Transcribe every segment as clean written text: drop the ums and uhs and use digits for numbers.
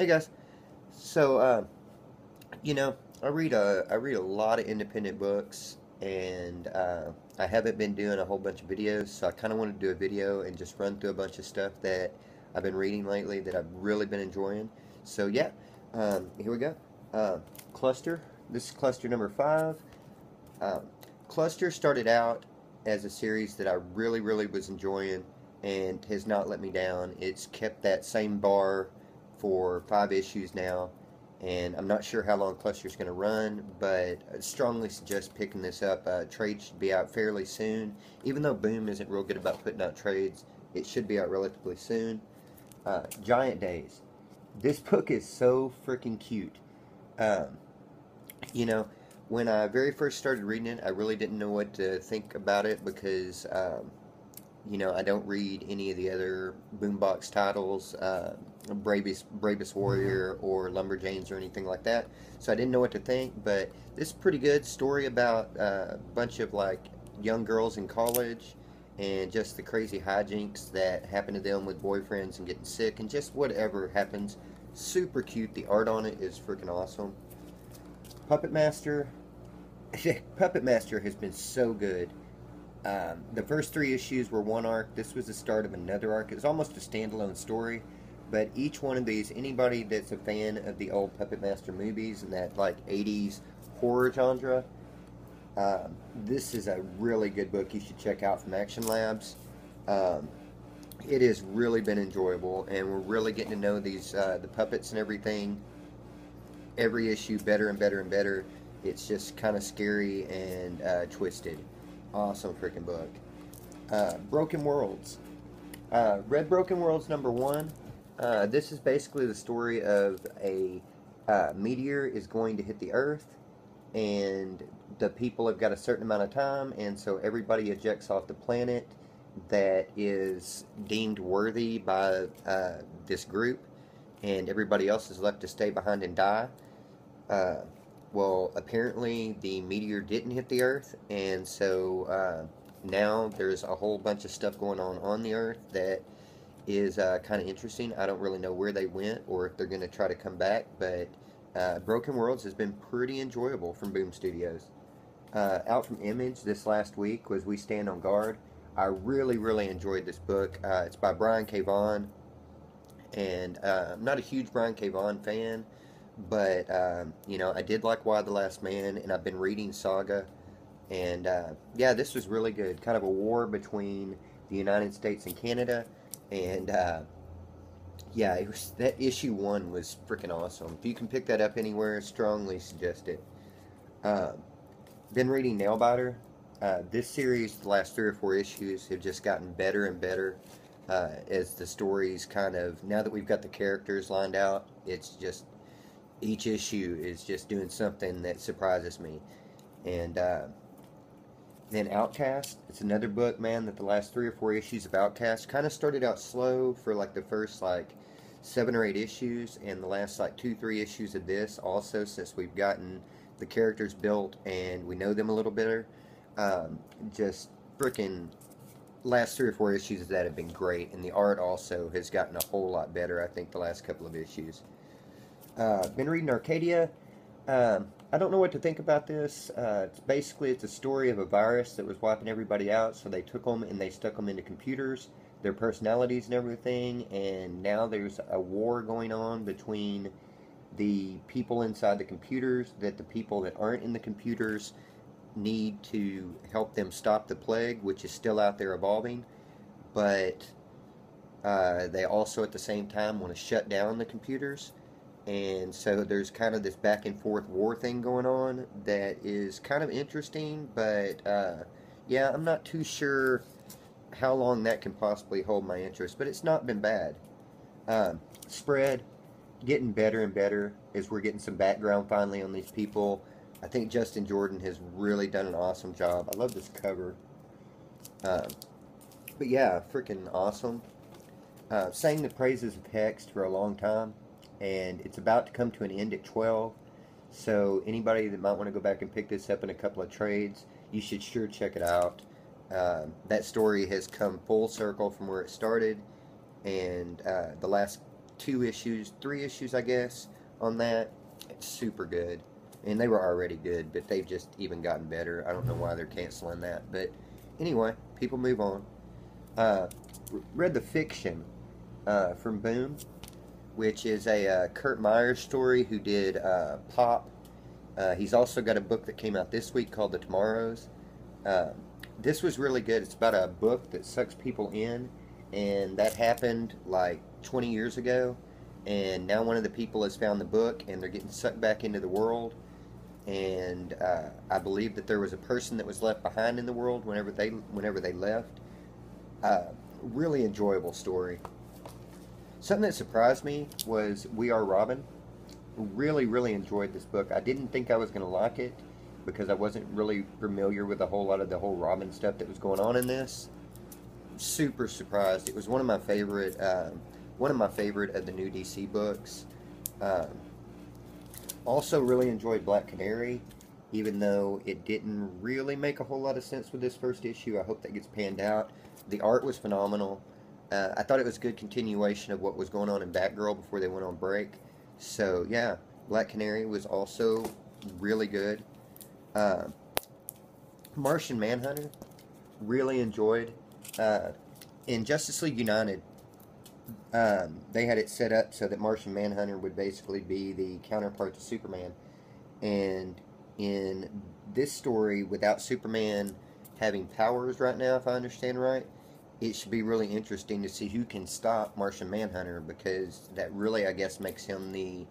Hey guys. So, you know, I read a lot of independent books, and I haven't been doing a whole bunch of videos. So I kind of want to do a video and just run through a bunch of stuff that I've been reading lately that I've really been enjoying. So yeah, here we go. Cluster. This is Cluster number 5. Um, Cluster started out as a series that I really was enjoying and has not let me down. It's kept that same bar for 5 issues now, and I'm not sure how long Cluster's going to run, but I strongly suggest picking this up. Trade should be out fairly soon. Even though Boom isn't real good about putting out trades, it should be out relatively soon. Giant Days. This book is so freaking cute. Um, you know, when I very first started reading it, I really didn't know what to think about it because, I don't read any of the other Boombox titles, Bravest Warrior or Lumberjanes or anything like that. So I didn't know what to think, but this is pretty good story about a bunch of like young girls in college and just the crazy hijinks that happen to them with boyfriends and getting sick and just whatever happens. Super cute. The art on it is freaking awesome. Puppet Master. Puppet Master has been so good. The first 3 issues were one arc. This was the start of another arc. It was almost a standalone story, but each one of these, anybody that's a fan of the old Puppet Master movies and that like 80s horror genre, this is a really good book you should check out from Action Labs. Um, it has really been enjoyable, and we're really getting to know these the puppets and everything. Every issue better and better and better. It's just kind of scary and twisted. Awesome freaking book. Broken Worlds. Read Broken Worlds number 1. This is basically the story of a meteor is going to hit the Earth, and the people have got a certain amount of time, and so everybody ejects off the planet that is deemed worthy by this group, and everybody else is left to stay behind and die. Uh, well, apparently the meteor didn't hit the Earth, and so now there's a whole bunch of stuff going on the Earth that is kind of interesting. I don't really know where they went or if they're going to try to come back, but Broken Worlds has been pretty enjoyable from Boom Studios. Out from Image this last week was We Stand on Guard. I really enjoyed this book. It's by Brian K. Vaughan, and I'm not a huge Brian K. Vaughan fan, but I did like Why the Last Man, and I've been reading Saga, and yeah, this was really good. Kind of a war between the United States and Canada, and yeah, that issue 1 was freaking awesome. If you can pick that up anywhere, strongly suggest it. Uh, been reading Nailbiter. This series, the last 3 or 4 issues, have just gotten better and better as the stories kind of, now that we've got the characters lined out, it's just, each issue is just doing something that surprises me. And then Outcast, it's another book, man, that the last 3 or 4 issues of Outcast kind of started out slow for like the first like 7 or 8 issues, and the last like 2-3 issues of this also, since we've gotten the characters built and we know them a little better. Just freaking last 3 or 4 issues of that have been great, and the art also has gotten a whole lot better, I think, the last couple of issues. Been reading Arcadia. I don't know what to think about this. It's a story of a virus that was wiping everybody out, so they took them and they stuck them into computers, their personalities and everything, and now there's a war going on between the people inside the computers, that the people that aren't in the computers need to help them stop the plague, which is still out there evolving, but they also at the same time want to shut down the computers. And so there's kind of this back and forth war thing going on that is kind of interesting, but yeah, I'm not too sure how long that can possibly hold my interest, but it's not been bad. Spread, getting better and better as we're getting some background finally on these people. I think Justin Jordan has really done an awesome job. I love this cover. But yeah, freaking awesome. Sang the praises of Hext for a long time, and it's about to come to an end at 12. So anybody that might want to go back and pick this up in a couple of trades, you should sure check it out. That story has come full circle from where it started, and the last 2 issues, 3 issues, I guess, on that. It's super good. And they were already good, but they've just even gotten better. I don't know why they're canceling that. But anyway, people move on. Read the fiction from Boom, which is a Kurt Myers story who did Pop. He's also got a book that came out this week called The Tomorrows. This was really good. It's about a book that sucks people in, and that happened like 20 years ago. And now one of the people has found the book, and they're getting sucked back into the world. And I believe that there was a person that was left behind in the world whenever they left. Really enjoyable story. Something that surprised me was We Are Robin. Really, really enjoyed this book. I didn't think I was going to like it because I wasn't really familiar with a whole lot of the whole Robin stuff that was going on in this. Super surprised. It was one of my favorite of the new DC books. Also really enjoyed Black Canary, even though it didn't really make a whole lot of sense with this first issue. I hope that gets panned out. The art was phenomenal. I thought it was a good continuation of what was going on in Batgirl before they went on break. So yeah, Black Canary was also really good. Martian Manhunter, really enjoyed. In Justice League United, they had it set up so that Martian Manhunter would basically be the counterpart to Superman. And in this story, without Superman having powers right now, if I understand right, it should be really interesting to see who can stop Martian Manhunter, because that really, I guess, makes him the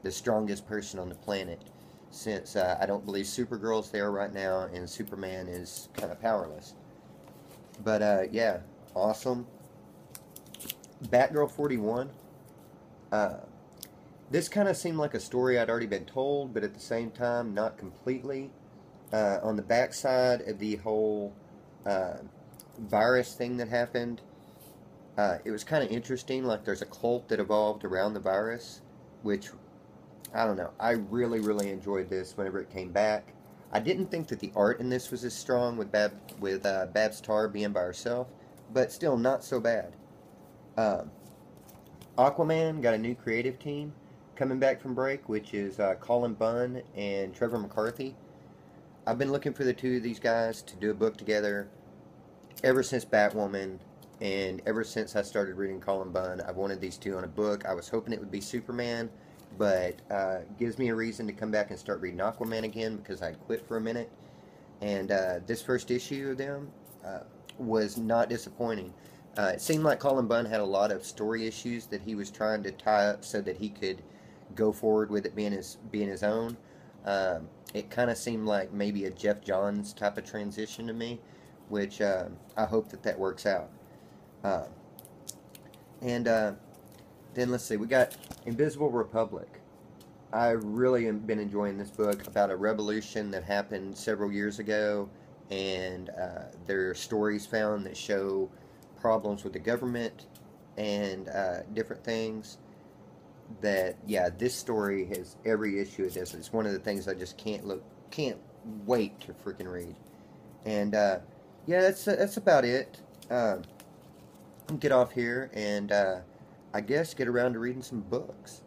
strongest person on the planet, since I don't believe Supergirl's there right now and Superman is kind of powerless. But yeah, awesome. Batgirl 41. This kind of seemed like a story I'd already been told, but at the same time, not completely. On the backside of the whole virus thing that happened, it was kind of interesting. Like, there's a cult that evolved around the virus, which, I don't know. I really, really enjoyed this whenever it came back. I didn't think that the art in this was as strong with Babs Tarr being by herself, but still not so bad. Aquaman got a new creative team coming back from break, which is Colin Bunn and Trevor McCarthy. I've been looking for the two of these guys to do a book together ever since Batwoman, and ever since I started reading Colin Bunn. I've wanted these two on a book. I was hoping it would be Superman, but gives me a reason to come back and start reading Aquaman again, because I'd quit for a minute. And this first issue of them was not disappointing. It seemed like Colin Bunn had a lot of story issues that he was trying to tie up so that he could go forward with it being his own. It kind of seemed like maybe a Jeff Johns type of transition to me, which I hope that works out. Then let's see, we got Invisible Republic. I really have been enjoying this book about a revolution that happened several years ago, and there are stories found that show problems with the government and different things. That, yeah, this story has every issue of this. It's one of the things I just can't wait to freaking read. And yeah, that's about it. Get off here and I guess get around to reading some books.